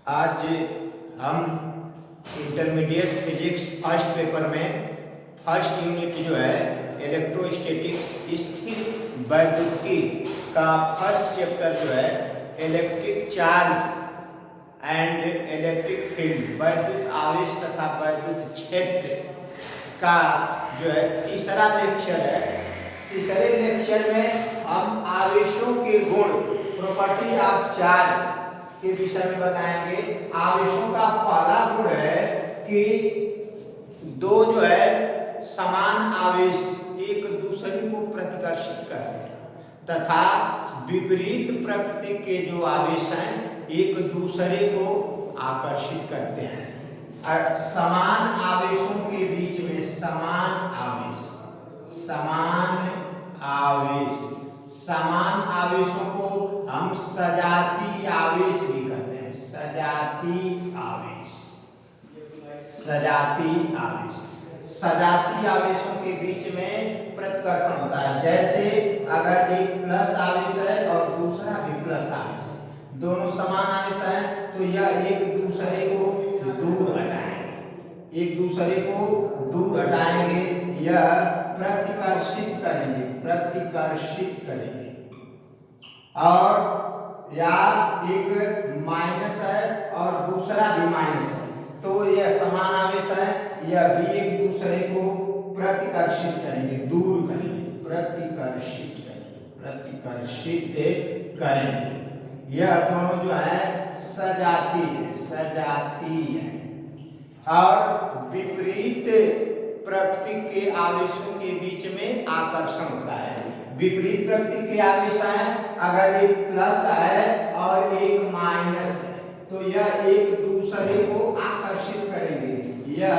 आज हम intermediate physics first paper में फर्स्ट यूनिट जो है इलेक्ट्रोस्टैटिक्स स्थिर वैद्युतिकी का फर्स्ट चैप्टर जो है electric charge and electric field वैद्युत आवेश तथा वैद्युत क्षेत्र का जो है तीसरा लेक्चर है। तीसरे लेक्चर में हम आवेशों के गुण प्रॉपर्टी ऑफ चार्ज के विषय में बताएंगे। आवेशों का पहला गुण है कि दो जो है समान आवेश एक दूसरे को प्रतिकर्षित करते हैं तथा विपरीत प्रकृति के जो आवेश हैं एक दूसरे को आकर्षित करते हैं। समान आवेशों के बीच में समान आवेशों को हम सजातीय आवेश भी कहते हैं। सजातीय आवेशों के बीच में प्रतिकर्षण होता है। जैसे अगर एक प्लस आवेश है और दूसरा भी प्लस आवेश है, दोनों समान आवेश हैं तो यह एक दूसरे को दूर हटाएंगे, यह प्रतिकर्षित करेंगे। और या एक माइनस है और दूसरा भी माइनस है तो यह समान आवेश है, यह भी एक दूसरे को प्रतिकर्षित करेंगे, दूर करेंगे, प्रतिकर्षित करेंगे। यह दोनों जो है सजातीय है। और विपरीत प्रकृति के आवेशों के बीच में आकर्षण होता है। विपरीत प्रकृति के आवेश हैं, अगर एक प्लस है और एक माइनस है तो यह एक दूसरे को आकर्षित करेंगे, यह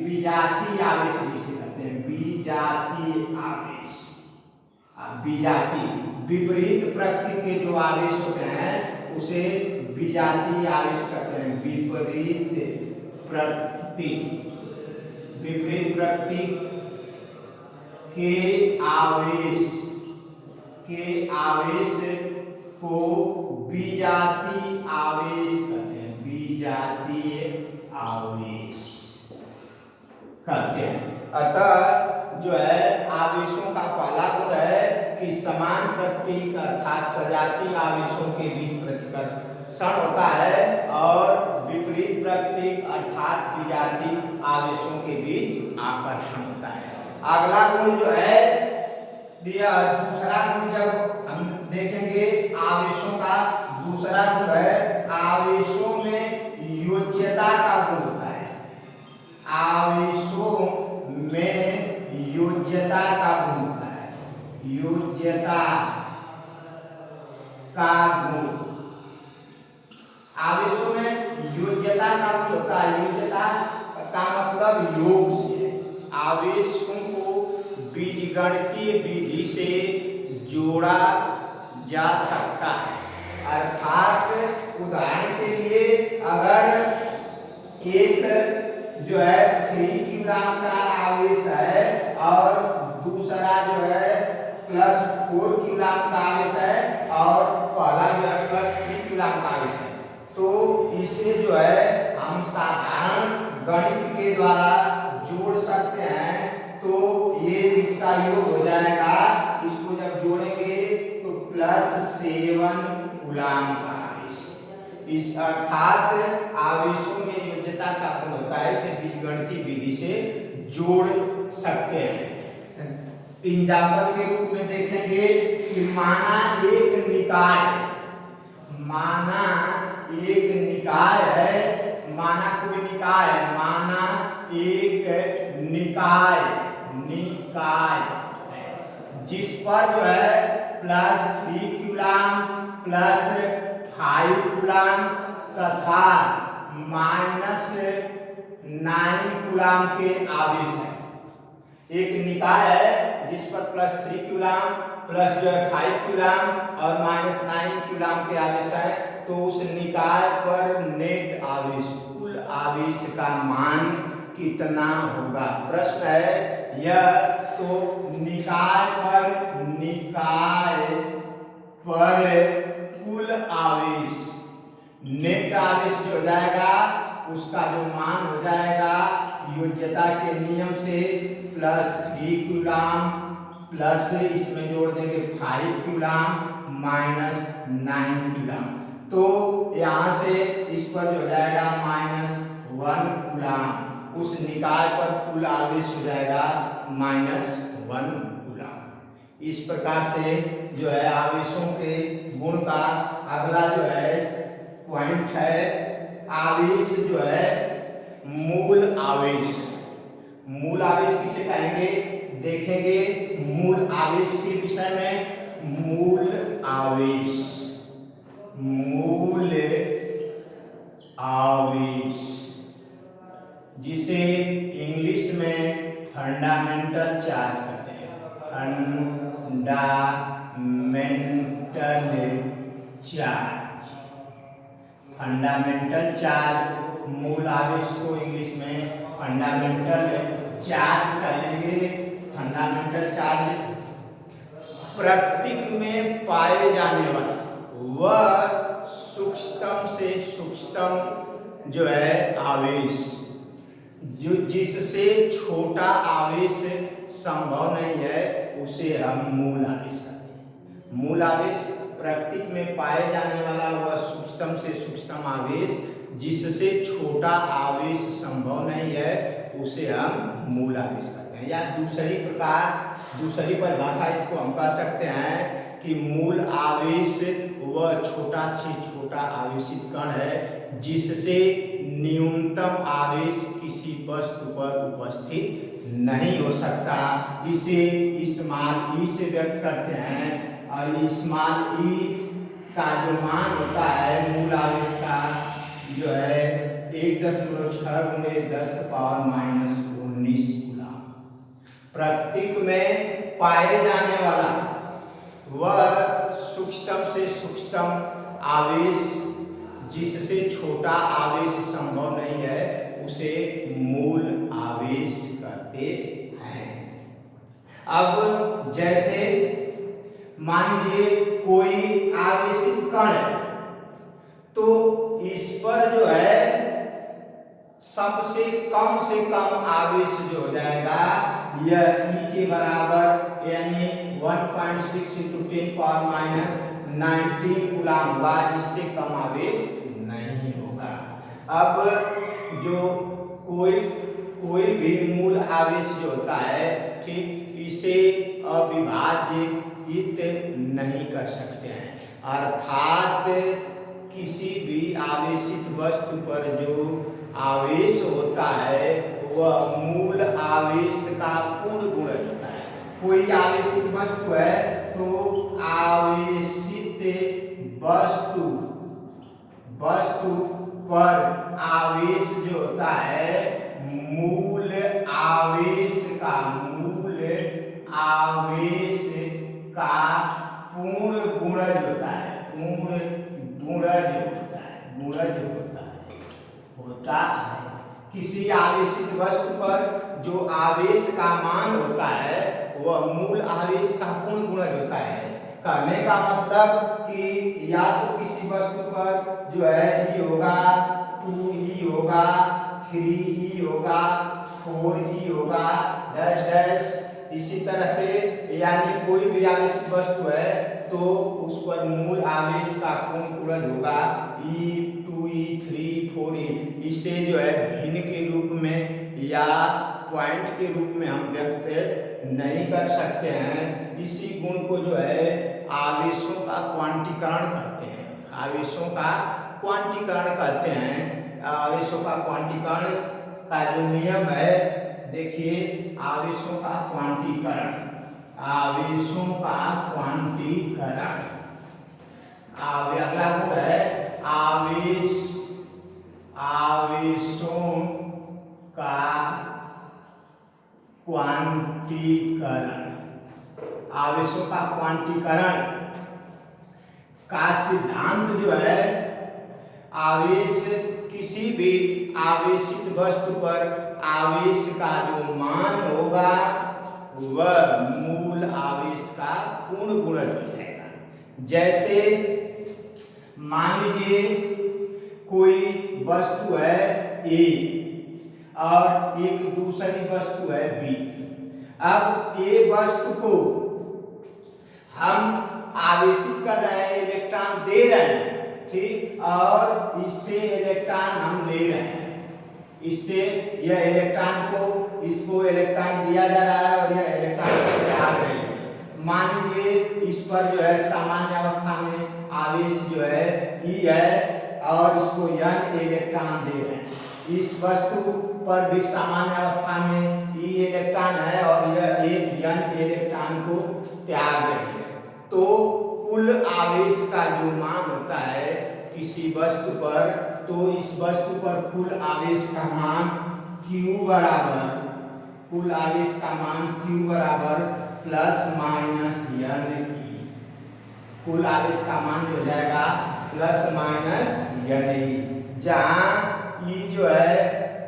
विजातीय आवेश जिसे कहते हैं, विपरीत प्रकृति के जो आवेश होते हैं उसे विजातीय आवेश कहते हैं। विपरीत प्रकृति के आवेश को विजातीय आवेश कहते हैं। अतः जो है आवेशों का पहला गुण है कि समान प्रकृति अर्थात सजातीय आवेशों के बीच प्रतिकर्षण होता है और विपरीत प्रकृति अर्थात विजातीय आवेशों के बीच आकर्षण होता है। अगला गुण जो है दूसरा गुण जब हम देखेंगे आवेशों का, दूसरा गुण है आवेशों में योज्यता का गुण होता है। आवेशों में योज्यता का गुण होता है। आवेशों में योज्यता का गुण होता है। योज्यता का मतलब योग से आवेशों को बीजगणितीय विधि से जोड़ा जा सकता है। अर्थात उदाहरण के लिए अगर एक जो है 3 किलोग्राम का आवेश है और दूसरा जो है +4 किलोग्राम का आवेश है और पहला जो है +3 किलोग्राम का आवेश है, तो इसे जो है हम साधारण गणित के द्वारा जोड़ सकते हैं। तो ये इसका योग हो जाएगा, इसको जब जोड़ेंगे तो +7 कूलम का आवेश। इस अर्थात आवेशों में योज्यता का गुण होता है, इसे बीजगणितीय विधि से जोड़ सकते हैं। एग्जाम्पल के रूप में देखेंगे कि माना एक निकाय एक निकाय है जिस पर जो है +3 कूलम +5 कूलम तथा -9 कूलम के आवेश है। एक निकाय है जिस पर +3 कूलम +5 कूलम और -9 कूलम के आवेश है, तो उस निकाय पर नेट आवेश, कुल आवेश का मान कितना होगा? प्रश्न है यह। तो निकाय पर निकाय पर कुल आवेश, नेट आवेश जो हो जाएगा उसका जो मान हो जाएगा योज्यता के नियम से +3 कूलाम प्लस इसमें जोड़ देंगे 5 कूलाम माइनस 9 कूलाम। तो यहाँ से इस पर जो हो जाएगा -1 कूलाम, उस निकाय पर कुल आवेश हो जाएगा -1 कूलाम। इस प्रकार से जो है आवेशों के गुण का अगला जो है पॉइंट है आवेश जो है मूल आवेश। मूल आवेश किसे कहेंगे देखेंगे मूल आवेश के विषय में। मूल आवेश, मूल आवेश जिसे इंग्लिश में फंडामेंटल चार्ज कहते हैं, फंडामेंटल चार्ज। फंडामेंटल चार्ज मूल आवेश को इंग्लिश में फंडामेंटल चार्ज कहेंगे। फंडामेंटल चार्ज प्रकृति में पाए जाने वाला वह सूक्ष्मतम से सूक्ष्मतम जो है आवेश, जो जिससे छोटा आवेश संभव नहीं है उसे हम मूल आवेश कहते हैं। मूल आवेश प्रकृति में पाए जाने वाला वह सूक्ष्मतम से सूक्ष्मतम आवेश जिससे छोटा आवेश संभव नहीं है उसे हम मूल आवेश कहते हैं। या दूसरी परिभाषा इसको हम कह सकते हैं कि मूल आवेश वह छोटा से छोटा आवेशित कण है जिससे न्यूनतम आवेश किसी वस्तु पर उपस्थित नहीं हो सकता। इसे स्मॉल ई से व्यक्त करते हैं और स्मॉल ई का जो मान होता है मूल आवेश का जो है 1.6 × 10⁻⁻19 कूलाम। प्रकृति में पाए जाने वाला वह सूक्ष्मतम से सूक्ष्मतम आवेश जिससे छोटा आवेश संभव नहीं है उसे मूल आवेश कहते हैं। अब जैसे मान लीजिए कोई आवेशित कण है तो इस पर जो है सबसे कम आवेश जो हो जाएगा यह E के बराबर यानी 1.6 × 10⁻⁻19 कूलाम होगा, इससे कम आवेश नहीं होगा। अब जो कोई भी मूल आवेश जो होता है ठीक इसे अविभाजित नहीं कर सकते हैं, अर्थात किसी भी आवेशित वस्तु पर जो आवेश होता है वह मूल आवेश का पूर्ण गुणज होता है। कोई आवेशित वस्तु है तो आवेशित वस्तु पर आवेश जो होता है मूल आवेश का पूर्ण गुणज होता है। किसी आवेशित वस्तु पर जो आवेश का मान होता है वह मूल आवेश का पूर्ण गुणज होता है। कहने का मतलब कि या तो किसी वस्तु पर जो है E होगा, 2E होगा, 3E होगा, 4E होगा, डैश इसी तरह से यानी कोई भी आवेशित वस्तु है तो उस पर मूल आवेश का पूर्ण गुणज होगा E, 2E, 3, 4E। इसे जो है भिन्न के रूप में या पॉइंट के रूप में हम व्यक्त नहीं कर सकते हैं। इसी गुण को जो है आवेशों का क्वांटीकरण कहते हैं। आवेशों का क्वांटीकरण कहते हैं। आवेशों का क्वांटीकरण का जो नियम है देखिए, आवेशों का क्वांटीकरण अगला गुण है आवेशों का क्वांटीकरण का सिद्धांत जो है आवेश किसी भी आवेशित वस्तु पर आवेश का जो मान होगा वह मूल आवेश का पूर्ण गुणज हो जाएगा। जैसे मान लीजिए कोई वस्तु है ए और एक दूसरी वस्तु है बी। अब ए वस्तु को हम आवेशित कर रहे हैं, इलेक्ट्रॉन दे रहे हैं, ठीक, और इससे इलेक्ट्रॉन हम ले रहे हैं। इससे यह इलेक्ट्रॉन को, इसको इलेक्ट्रॉन दिया जा रहा है और यह इलेक्ट्रॉन को त्याग रही है। मान लीजिए इस पर जो है सामान्य अवस्था में आवेश जो है ई है और इसको n इलेक्ट्रॉन दे रहे हैं। इस वस्तु पर भी सामान्य अवस्था में ई इलेक्ट्रॉन है और यह एक n इलेक्ट्रॉन को त्याग रही है। तो कुल आवेश का जो मान होता है किसी वस्तु पर, तो इस वस्तु पर कुल आवेश का मान Q बराबर, कुल आवेश का मान Q बराबर प्लस माइनस n ई। कुल आवेश का मान हो जाएगा प्लस माइनस n ई, जहाँ ई जो है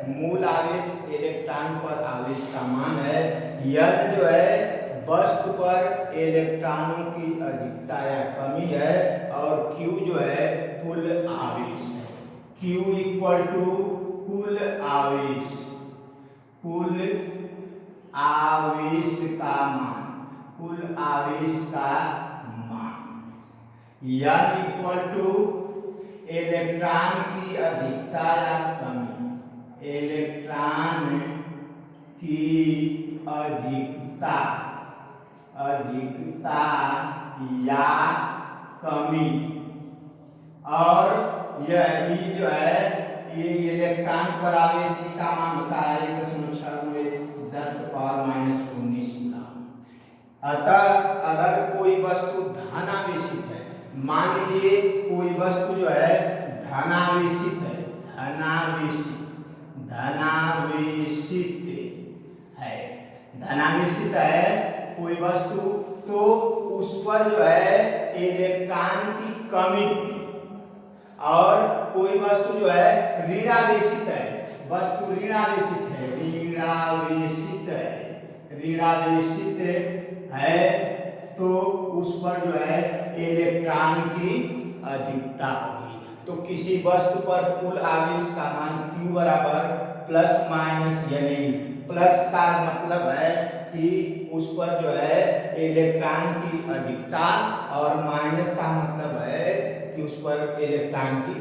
मूल आवेश इलेक्ट्रॉन पर आवेश का मान है, n जो है वस्तु पर इलेक्ट्रॉनों की अधिकता या कमी है और Q जो है कुल आवेश है। Q इक्वल टू कुल आवेश, कुल आवेश का मान, कुल आवेश का मान। n इक्वल टू इलेक्ट्रॉन की अधिकता या कमी, इलेक्ट्रॉन की अधिकता, अधिकता या कमी, और यह ई जो है ये इलेक्ट्रॉन पर आवेश का मान होता है 1.6×10⁻⁻19 गुना। अतः अगर कोई वस्तु धनावेशित है, मान लीजिए कोई वस्तु जो है धनावेशित है, धनावेशित, धनावेशित है, धनावेशित है कोई वस्तु, तो उस पर जो है इलेक्ट्रॉन की कमी होगी। और कोई वस्तु जो है ऋणावेशित है, वस्तु ऋणावेशित है, ऋणावेशित है, ऋणावेशित है, तो उस पर जो है इलेक्ट्रॉन की अधिकता होगी। तो किसी वस्तु पर कुल आवेश का मान Q बराबर प्लस माइनस n ई। प्लस का मतलब है कि उस पर जो है इलेक्ट्रॉन की अधिकता और माइनस का मतलब है कि उस पर इलेक्ट्रॉन की